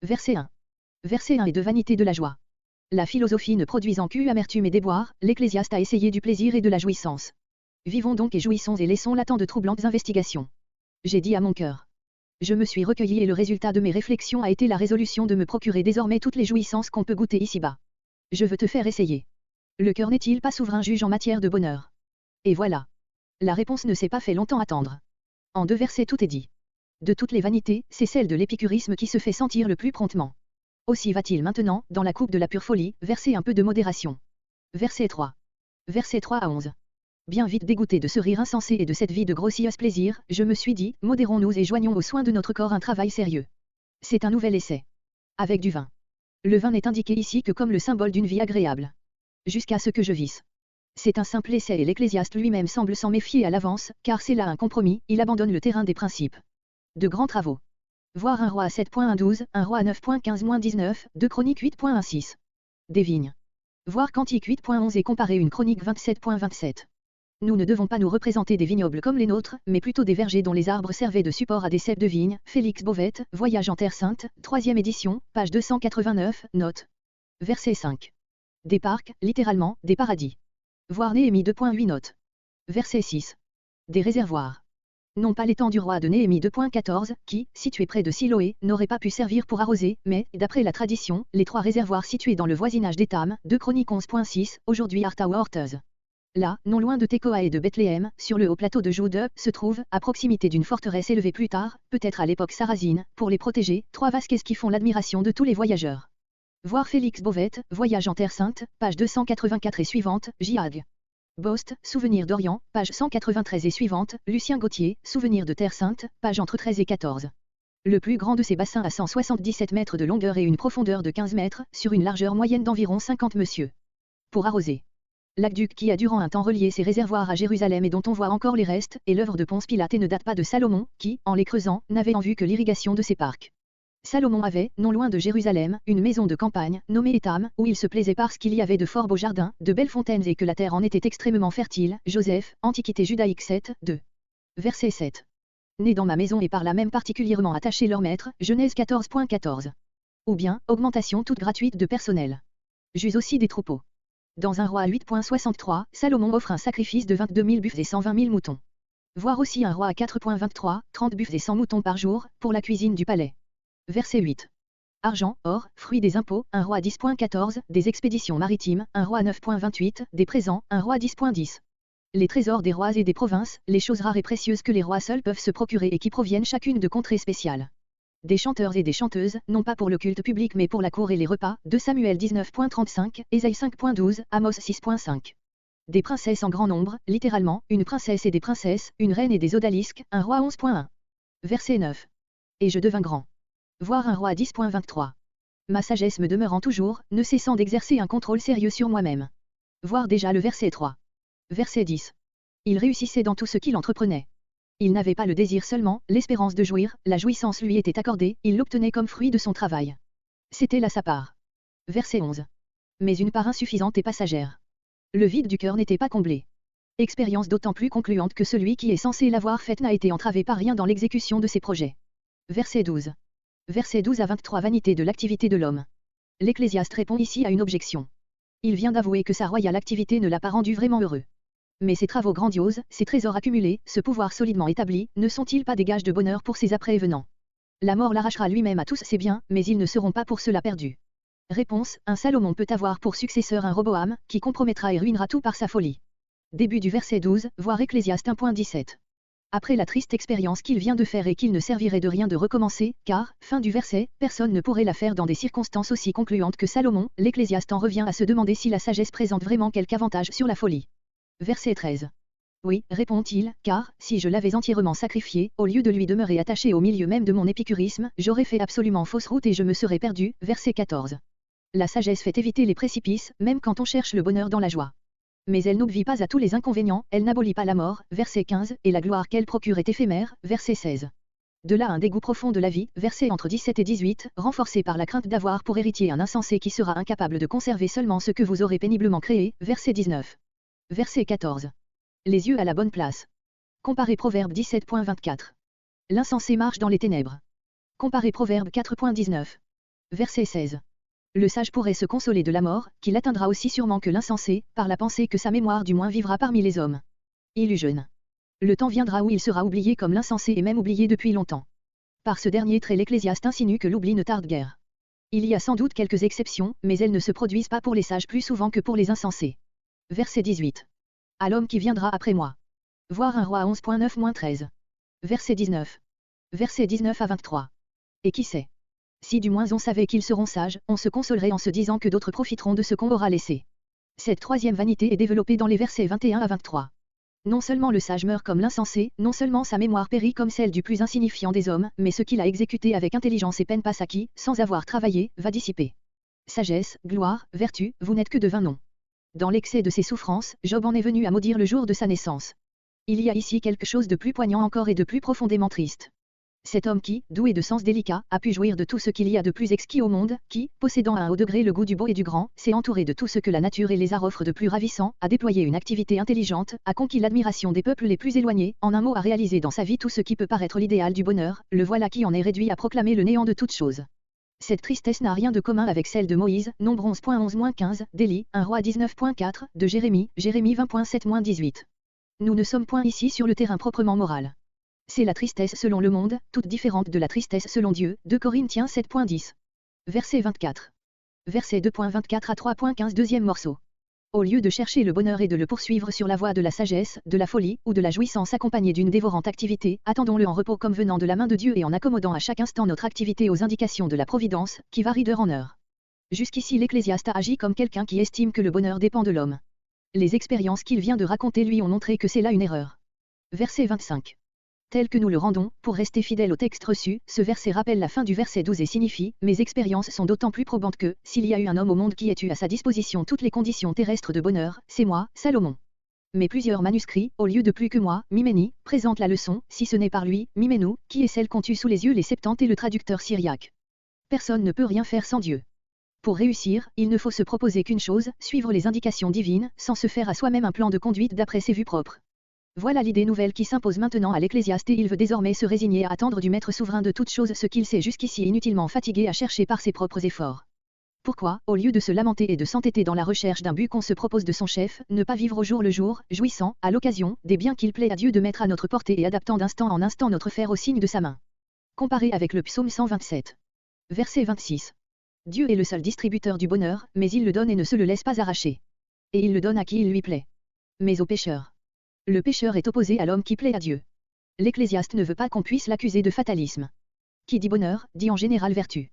Verset 1. Verset 1 est de vanité de la joie. La philosophie ne produisant qu'amertume et déboire, l'Ecclésiaste a essayé du plaisir et de la jouissance. Vivons donc et jouissons et laissons là tant de troublantes investigations. J'ai dit à mon cœur. Je me suis recueilli et le résultat de mes réflexions a été la résolution de me procurer désormais toutes les jouissances qu'on peut goûter ici-bas. Je veux te faire essayer. Le cœur n'est-il pas souverain juge en matière de bonheur? Et voilà. La réponse ne s'est pas fait longtemps attendre. En 2 versets tout est dit. De toutes les vanités, c'est celle de l'épicurisme qui se fait sentir le plus promptement. Aussi va-t-il maintenant, dans la coupe de la pure folie, verser un peu de modération. Verset 3. Verset 3 à 11. Bien vite dégoûté de ce rire insensé et de cette vie de grossier plaisir, je me suis dit, modérons-nous et joignons aux soins de notre corps un travail sérieux. C'est un nouvel essai. Avec du vin. Le vin n'est indiqué ici que comme le symbole d'une vie agréable. Jusqu'à ce que je visse. C'est un simple essai et l'Ecclésiaste lui-même semble s'en méfier à l'avance, car c'est là un compromis, il abandonne le terrain des principes. De grands travaux. Voir un roi à 7.12, un roi à 9.15-19, 2 Chroniques 8.16. Des vignes. Voir Cantique 8.11 et comparer une Chronique 27.27. Nous ne devons pas nous représenter des vignobles comme les nôtres, mais plutôt des vergers dont les arbres servaient de support à des ceps de vigne. Félix Bovette, Voyage en Terre Sainte, 3e édition, page 289, note. Verset 5. Des parcs, littéralement, des paradis. Voir Néhémie 2.8 note. Verset 6. Des réservoirs. Non pas l'étang du roi de Néhémie 2.14, qui, situé près de Siloé, n'aurait pas pu servir pour arroser, mais, d'après la tradition, les 3 réservoirs situés dans le voisinage d'Étam, 2 Chroniques 11.6, aujourd'hui Artaoua Orteuse. Là, non loin de Tekoa et de Bethléem, sur le haut plateau de Jude, se trouve, à proximité d'une forteresse élevée plus tard, peut-être à l'époque sarrasine, pour les protéger, 3 vasques qui font l'admiration de tous les voyageurs. Voir Félix Bovette, Voyage en Terre Sainte, page 284 et suivante, Jihad. Bost, Souvenir d'Orient, page 193 et suivante, Lucien Gauthier, Souvenir de Terre Sainte, page entre 13 et 14. Le plus grand de ces bassins a 177 mètres de longueur et une profondeur de 15 mètres, sur une largeur moyenne d'environ 50 monsieur. Pour arroser. L'aqueduc qui a durant un temps relié ces réservoirs à Jérusalem et dont on voit encore les restes, est l'œuvre de Ponce Pilate et ne date pas de Salomon, qui, en les creusant, n'avait en vue que l'irrigation de ses parcs. Salomon avait, non loin de Jérusalem, une maison de campagne, nommée Étam, où il se plaisait parce qu'il y avait de fort beaux jardins, de belles fontaines et que la terre en était extrêmement fertile. Joseph, Antiquité judaïque 7, 2. Verset 7. Né dans ma maison et par là même particulièrement attaché leur maître, Genèse 14.14. Ou bien, augmentation toute gratuite de personnel. J'use aussi des troupeaux. Dans un roi 8.63, Salomon offre un sacrifice de 22 000 buffles et 120 000 moutons. Voir aussi un roi à 4.23, 30 buffles et 100 moutons par jour, pour la cuisine du palais. Verset 8. Argent, or, fruit des impôts, un roi 10.14, des expéditions maritimes, un roi 9.28, des présents, un roi 10.10. Les trésors des rois et des provinces, les choses rares et précieuses que les rois seuls peuvent se procurer et qui proviennent chacune de contrées spéciales. Des chanteurs et des chanteuses, non pas pour le culte public mais pour la cour et les repas, 2 Samuel 19.35, Ésaïe 5.12, Amos 6.5. Des princesses en grand nombre, littéralement, une princesse et des princesses, une reine et des odalisques, un roi 11.1. Verset 9. Et je devins grand. Voir un roi 10.23. Ma sagesse me demeurant toujours, ne cessant d'exercer un contrôle sérieux sur moi-même. Voir déjà le verset 3. Verset 10. Il réussissait dans tout ce qu'il entreprenait. Il n'avait pas le désir seulement, l'espérance de jouir, la jouissance lui était accordée, il l'obtenait comme fruit de son travail. C'était là sa part. Verset 11. Mais une part insuffisante et passagère. Le vide du cœur n'était pas comblé. Expérience d'autant plus concluante que celui qui est censé l'avoir faite n'a été entravé par rien dans l'exécution de ses projets. Verset 12. Verset 12 à 23 Vanité de l'activité de l'homme. L'Ecclésiaste répond ici à une objection. Il vient d'avouer que sa royale activité ne l'a pas rendu vraiment heureux. Mais ces travaux grandioses, ces trésors accumulés, ce pouvoir solidement établi, ne sont-ils pas des gages de bonheur pour ses après-venants? La mort l'arrachera lui-même à tous ses biens, mais ils ne seront pas pour cela perdus. Réponse, un Salomon peut avoir pour successeur un Roboam, qui compromettra et ruinera tout par sa folie. Début du verset 12, voir Ecclésiaste 1.17. Après la triste expérience qu'il vient de faire et qu'il ne servirait de rien de recommencer, car, fin du verset, personne ne pourrait la faire dans des circonstances aussi concluantes que Salomon, l'Ecclésiaste en revient à se demander si la sagesse présente vraiment quelque avantage sur la folie. Verset 13. Oui, répond-il, car, si je l'avais entièrement sacrifié, au lieu de lui demeurer attaché au milieu même de mon épicurisme, j'aurais fait absolument fausse route et je me serais perdu. Verset 14. La sagesse fait éviter les précipices, même quand on cherche le bonheur dans la joie. Mais elle n'obvie pas à tous les inconvénients, elle n'abolit pas la mort. Verset 15, et la gloire qu'elle procure est éphémère. Verset 16. De là un dégoût profond de la vie, verset entre 17 et 18, renforcé par la crainte d'avoir pour héritier un insensé qui sera incapable de conserver seulement ce que vous aurez péniblement créé. Verset 19. Verset 14. Les yeux à la bonne place. Comparez Proverbe 17.24. L'insensé marche dans les ténèbres. Comparez Proverbe 4.19. Verset 16. Le sage pourrait se consoler de la mort, qui l'atteindra aussi sûrement que l'insensé, par la pensée que sa mémoire du moins vivra parmi les hommes. Illusion. Le temps viendra où il sera oublié comme l'insensé et même oublié depuis longtemps. Par ce dernier trait l'Ecclésiaste insinue que l'oubli ne tarde guère. Il y a sans doute quelques exceptions, mais elles ne se produisent pas pour les sages plus souvent que pour les insensés. Verset 18. À l'homme qui viendra après moi. Voir 1 Roi 11.9-13. Verset 19. Verset 19 à 23. Et qui sait? Si du moins on savait qu'ils seront sages, on se consolerait en se disant que d'autres profiteront de ce qu'on aura laissé. Cette troisième vanité est développée dans les versets 21 à 23. Non seulement le sage meurt comme l'insensé, non seulement sa mémoire périt comme celle du plus insignifiant des hommes, mais ce qu'il a exécuté avec intelligence et peine passe à qui, sans avoir travaillé, va dissiper. Sagesse, gloire, vertu, vous n'êtes que de vains noms. Dans l'excès de ses souffrances, Job en est venu à maudire le jour de sa naissance. Il y a ici quelque chose de plus poignant encore et de plus profondément triste. Cet homme qui, doué de sens délicat, a pu jouir de tout ce qu'il y a de plus exquis au monde, qui, possédant à un haut degré le goût du beau et du grand, s'est entouré de tout ce que la nature et les arts offrent de plus ravissant, a déployé une activité intelligente, a conquis l'admiration des peuples les plus éloignés, en un mot a réalisé dans sa vie tout ce qui peut paraître l'idéal du bonheur, le voilà qui en est réduit à proclamer le néant de toutes choses. Cette tristesse n'a rien de commun avec celle de Moïse, Nombre 11.11-15, d'Élie, 1 Roi 19.4, de Jérémie, Jérémie 20.7-18. Nous ne sommes point ici sur le terrain proprement moral. C'est la tristesse selon le monde, toute différente de la tristesse selon Dieu, 2 Corinthiens 7.10. Verset 24. Verset 2.24 à 3.15 deuxième morceau. Au lieu de chercher le bonheur et de le poursuivre sur la voie de la sagesse, de la folie, ou de la jouissance accompagnée d'une dévorante activité, attendons-le en repos comme venant de la main de Dieu et en accommodant à chaque instant notre activité aux indications de la providence, qui varie d'heure en heure. Jusqu'ici l'Ecclésiaste a agi comme quelqu'un qui estime que le bonheur dépend de l'homme. Les expériences qu'il vient de raconter lui ont montré que c'est là une erreur. Verset 25. Tel que nous le rendons, pour rester fidèle au texte reçu, ce verset rappelle la fin du verset 12 et signifie « Mes expériences sont d'autant plus probantes que, s'il y a eu un homme au monde qui ait eu à sa disposition toutes les conditions terrestres de bonheur, c'est moi, Salomon. » Mais plusieurs manuscrits, au lieu de plus que moi, Miménie, présentent la leçon, si ce n'est par lui, Miménou, qui est celle qu'ont eue sous les yeux les Septante et le traducteur syriaque. Personne ne peut rien faire sans Dieu. Pour réussir, il ne faut se proposer qu'une chose, suivre les indications divines, sans se faire à soi-même un plan de conduite d'après ses vues propres. Voilà l'idée nouvelle qui s'impose maintenant à l'Ecclésiaste et il veut désormais se résigner à attendre du Maître souverain de toutes choses ce qu'il s'est jusqu'ici inutilement fatigué à chercher par ses propres efforts. Pourquoi, au lieu de se lamenter et de s'entêter dans la recherche d'un but qu'on se propose de son chef, ne pas vivre au jour le jour, jouissant, à l'occasion, des biens qu'il plaît à Dieu de mettre à notre portée et adaptant d'instant en instant notre faire au signe de sa main. Comparé avec le psaume 127. Verset 26. Dieu est le seul distributeur du bonheur, mais il le donne et ne se le laisse pas arracher. Et il le donne à qui il lui plaît. Mais aux pécheurs. Le pécheur est opposé à l'homme qui plaît à Dieu. L'Ecclésiaste ne veut pas qu'on puisse l'accuser de fatalisme. Qui dit bonheur, dit en général vertu.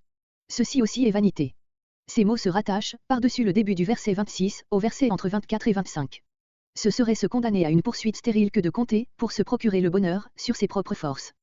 Ceci aussi est vanité. Ces mots se rattachent, par-dessus le début du verset 26, au verset entre 24 et 25. Ce serait se condamner à une poursuite stérile que de compter, pour se procurer le bonheur, sur ses propres forces.